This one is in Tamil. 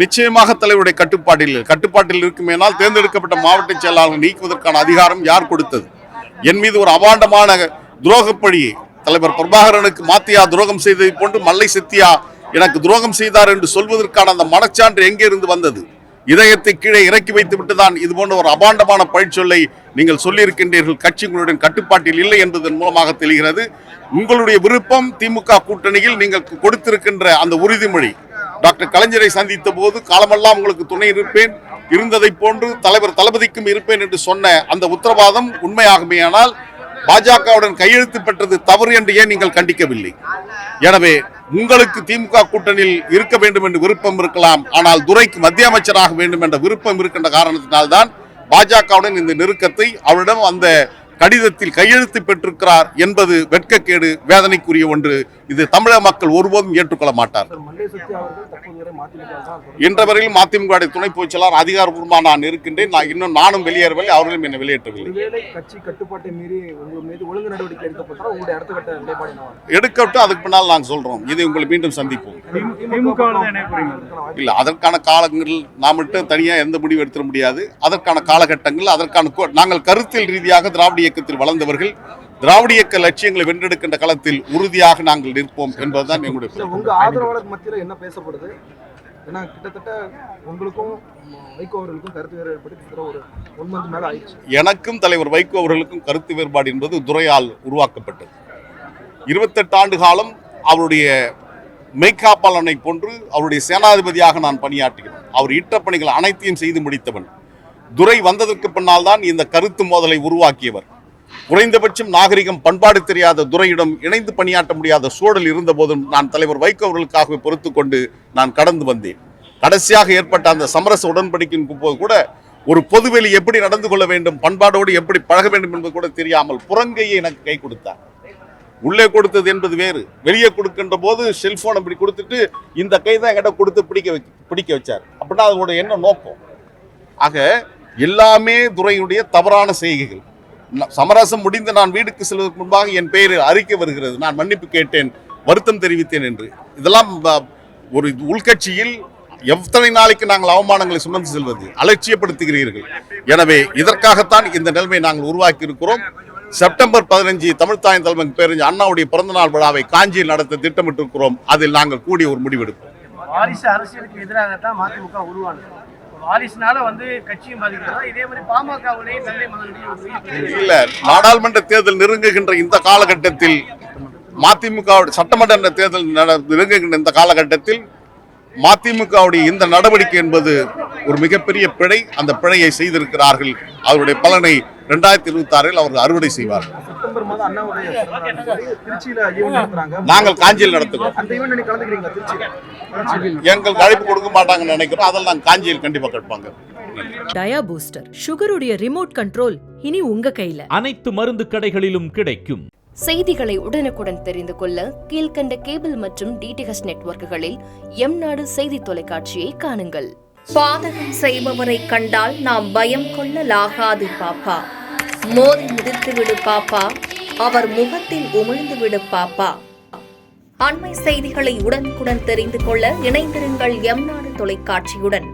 நிச்சயமாக தலைவருடைய கட்டுப்பாட்டில் இருக்குமேனால் தேர்ந்தெடுக்கப்பட்ட மாவட்ட செயலாளர்கள் நீக்குவதற்கான அதிகாரம் யார் கொடுத்தது? என் மீது ஒரு அபாண்டமான துரோகப்பழியை தலைவர் பிரபாகரனுக்கு மாத்தியா துரோகம் செய்ததை போன்று மல்லை சத்தியா எனக்கு துரோகம் செய்தார் என்று சொல்வதற்கான அந்த மனச்சான்று எங்கே இருந்து வந்தது? இதயத்தை கீழே இறக்கி வைத்து விட்டுதான் இது போன்ற ஒரு அபாண்டமான பழிச்சொல்லை நீங்கள் சொல்லியிருக்கின்றீர்கள். கட்சி உங்களுடன் கட்டுப்பாட்டில் இல்லை என்பதன் மூலமாக தெரிகிறது. உங்களுடைய விருப்பம் திமுக கூட்டணியில் நீங்கள் கொடுத்திருக்கின்ற அந்த உறுதிமொழி, டாக்டர் கலைஞரை சந்தித்த போது காலமெல்லாம் உங்களுக்கு துணை இருப்பேன், இருந்ததை போன்று தலைவர் தளபதிக்கும் இருப்பேன் என்று சொன்ன அந்த உத்தரவாதம் உண்மையாகுமேயானால் பாஜகவுடன் கையெழுத்து பெற்றது தவறு என்று ஏன் நீங்கள் கண்டிக்கவில்லை? எனவே உங்களுக்கு திமுக கூட்டணியில் இருக்க வேண்டும் என்று விருப்பம் இருக்கலாம், ஆனால் துரைக்கு மத்திய அமைச்சராக வேண்டும் என்ற விருப்பம் இருக்கின்ற காரணத்தினால்தான் பாஜகவுடன் இந்த நெருக்கத்தை அவரிடம் அந்த கடிதத்தில் கையெழுத்து பெற்றிருக்கிறார் என்பது வெட்கக்கேடு, வேதனைக்குரிய ஒன்று. இது தமிழக மக்கள் ஒருபோதும் ஏற்றுக்கொள்ள மாட்டார். இன்ற வரையில் மதிமுக துணை பொதுச் செயலாளர் அதிகாரப்பூர்வமாக நான் இருக்கின்றேன். இன்னும் நானும் வெளியேறவில்லை, அவர்களும் என்னை வெளியேற்றவில்லை. எடுக்கட்டும், அதுக்கு பின்னால் நாங்கள் சொல்றோம். இதை உங்களை மீண்டும் சந்திப்போம். இல்ல, அதற்கான காலங்கள் நாம் தனியாக எந்த முடிவு எடுத்துட முடியாது. அதற்கான காலகட்டங்கள், அதற்கான நாங்கள் கருத்தியல் ரீதியாக திராவிட இயக்கத்தில் வளர்ந்தவர்கள், திராவிட இயக்க லட்சியங்களை வென்றெடுக்கின்ற களத்தில் உறுதியாக நாங்கள் நிற்போம் என்பதுதான் எங்களுடைய. உங்க ஆதரவாளர் மத்தியில் என்ன பேசப்படுது? ஏன்னா கிட்டத்தட்ட உங்களுக்கும் வைகோ அவர்களுக்கும் கருத்து வேறுபாடு ஏற்பட்டு ஒரு 1 மந்த் மேல ஆயிடுச்சு. எனக்கும் தலைவர் வைகோ அவர்களுக்கும் கருத்து வேறுபாடு என்பது துரையால் உருவாக்கப்பட்டது. 28 ஆண்டு காலம் அவருடைய மெய்காப்பாளனை போன்று அவருடைய சேனாதிபதியாக நான் பணியாற்றுகிறேன். அவர் இட்ட பணிகள் அனைத்தையும் செய்து முடித்தவன். துரை வந்ததற்கு பின்னால் தான் இந்த கருத்து மோதலை உருவாக்கியவர். குறைந்தபட்சம் நாகரிகம், பண்பாடு தெரியாத துரையிடம் இணைந்து பணியாற்ற முடியாத சூழல் இருந்த போதும் நான் தலைவர் வைகோ அவர்களுக்காகவே பொறுத்து கொண்டு நான் கடந்து வந்தேன். கடைசியாக ஏற்பட்ட அந்த சமரச உடன்படிக்கையின் போது கூட ஒரு பொதுவெளி எப்படி நடந்து கொள்ள வேண்டும், பண்பாடோடு எப்படி பழக வேண்டும் என்பது கூட தெரியாமல் புறங்கையை எனக்கு கை கொடுத்தார். உள்ளே கொடுத்தது என்பது வேறு, வெளியே கொடுக்கின்ற போது செல்போன் இப்படி கொடுத்துட்டு இந்த கை தான் என்கிட்ட கொடுத்து பிடிக்க வச்சார். அப்படின்னா அதோட என்ன நோக்கம்? ஆக எல்லாமே துரையுடைய தவறான செய்கைகள். சமரசம் முடிந்து நான் வீட்டுக்கு செல்வதற்கு முன்பாக என் பெயரில் அறிக்கை வருகிறது, நான் மன்னிப்பு கேட்டேன், வருத்தம் தெரிவித்தேன் என்று. இதெல்லாம் ஒரு உள்கட்சியில் எத்தனை நாளைக்கு நாங்கள் அவமானங்களை சுமந்து செல்வது? அலட்சியப்படுத்துகிறீர்கள். எனவே இதற்காகத்தான் இந்த நிலைமை நாங்கள் உருவாக்கி இருக்கிறோம். செப்டம்பர் 15 தமிழ்த்தாயின் தலைமை பேரறிஞர் அண்ணாவுடைய பிறந்தநாள் விழாவை காஞ்சியில் நடத்த திட்டமிட்டிருக்கிறோம். அதில் நாங்கள் கூடிய ஒரு முடிவெடுப்போம். வாரிசு அரசியலுக்கு எதிராகத்தான் மதிமுக உருவானது. வாரிசுனால கட்சியும் பாதிக்கிறதா? இதே மாதிரி பாமகவுடைய தந்தை மகனுடைய இல்ல, நாடாளுமன்ற தேர்தல் நெருங்குகின்ற இந்த காலகட்டத்தில், மதிமுக சட்டமன்ற தேர்தல் நெருங்குகின்ற இந்த காலகட்டத்தில் மதிமுகவுடைய இந்த நடவடிக்கை என்பது ஒரு மிகப்பெரிய பிழை. அந்த பிழையை செய்திருக்கிறார்கள். அவருடைய பலனை 2026 அவர்கள் அறுவடை செய்வார்கள். நாங்கள் காஞ்சியில் நடத்துகிறோம். எங்களுக்கு அழைப்பு கொடுக்க மாட்டாங்கன்னு நினைக்கிறோம். அதெல்லாம் நாங்கள் காஞ்சியில் கண்டிப்பா கேட்பாங்க. டயா பூஸ்டர், சுகருடைய ரிமோட் கண்ட்ரோல் இனி உங்க கையில. அனைத்து மருந்து கடைகளிலும் கிடைக்கும். செய்திகளை உடனுக்குடன் தெரிந்து கொள்ள கீழ்கண்ட கேபிள் மற்றும் டிடிஎச் நெட்வொர்க்குகளில் எம்நாடு செய்தி தொலைக்காட்சியை காணுங்கள். பாதகம் செய்பவரை கண்டால் நாம் பயம் கொள்ளலாகாது பாப்பா. மோதி மிதித்து விடு பாப்பா, அவர் முகத்தில் உமிழ்ந்து விடு பாப்பா. அண்மை செய்திகளை உடனுக்குடன் தெரிந்து கொள்ள இணைந்திருங்கள் எம்நாடு தொலைக்காட்சியுடன்.